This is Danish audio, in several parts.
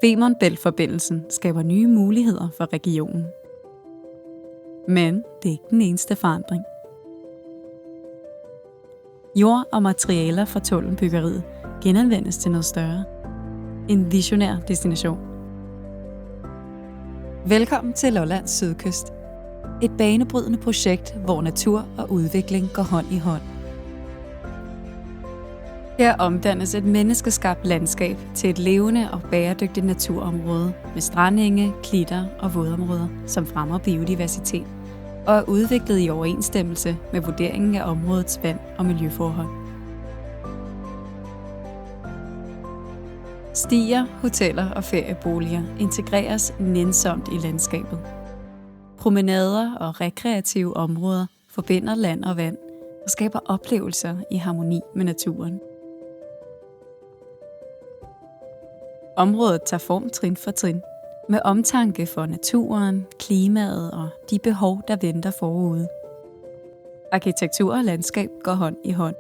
Femern Bælt-forbindelsen skaber nye muligheder for regionen. Men det er ikke den eneste forandring. Jord og materialer fra tunnelbyggeriet genanvendes til noget større. En visionær destination. Velkommen til Lollands Sydkyst. Et banebrydende projekt, hvor natur og udvikling går hånd i hånd. Her omdannes et menneskeskabt landskab til et levende og bæredygtigt naturområde med strandenge, klitter og vådområder, som fremmer biodiversitet og er udviklet i overensstemmelse med vurderingen af områdets vand- og miljøforhold. Stier, hoteller og ferieboliger integreres nænsomt i landskabet. Promenader og rekreative områder forbinder land og vand og skaber oplevelser i harmoni med naturen. Området tager form trin for trin, med omtanke for naturen, klimaet og de behov, der venter forude. Arkitektur og landskab går hånd i hånd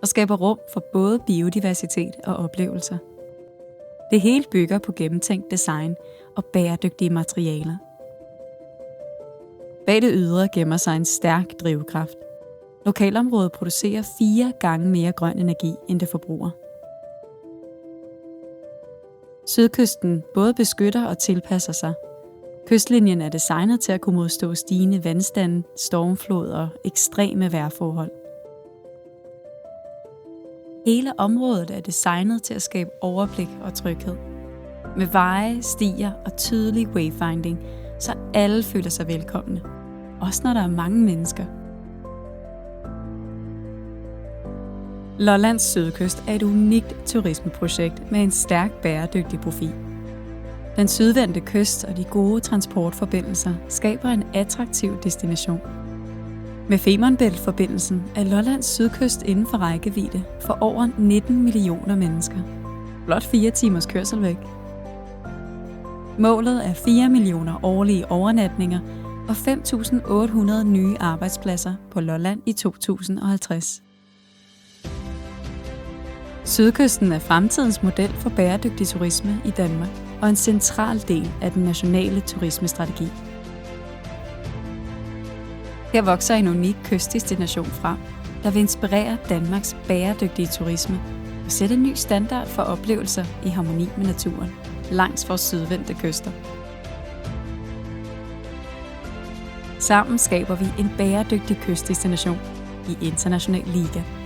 og skaber rum for både biodiversitet og oplevelser. Det hele bygger på gennemtænkt design og bæredygtige materialer. Bag det ydre gemmer sig en stærk drivkraft. Lokalområdet producerer 4 gange mere grøn energi, end det forbruger. Sydkysten både beskytter og tilpasser sig. Kystlinjen er designet til at kunne modstå stigende vandstande, stormflod og ekstreme vejrforhold. Hele området er designet til at skabe overblik og tryghed. Med veje, stier og tydelig wayfinding, så alle føler sig velkomne. Også når der er mange mennesker. Lollands Sydkyst er et unikt turismeprojekt med en stærk bæredygtig profil. Den sydvendte kyst og de gode transportforbindelser skaber en attraktiv destination. Med Femern Bælt-forbindelsen er Lollands Sydkyst inden for rækkevidde for over 19 millioner mennesker. Blot 4 timers kørsel væk. Målet er 4 millioner årlige overnatninger og 5.800 nye arbejdspladser på Lolland i 2050. Sydkysten er fremtidens model for bæredygtig turisme i Danmark og en central del af den nationale turismestrategi. Her vokser en unik kystdestination frem, der vil inspirere Danmarks bæredygtige turisme og sætte en ny standard for oplevelser i harmoni med naturen langs vores sydvendte kyster. Sammen skaber vi en bæredygtig kystdestination i international liga.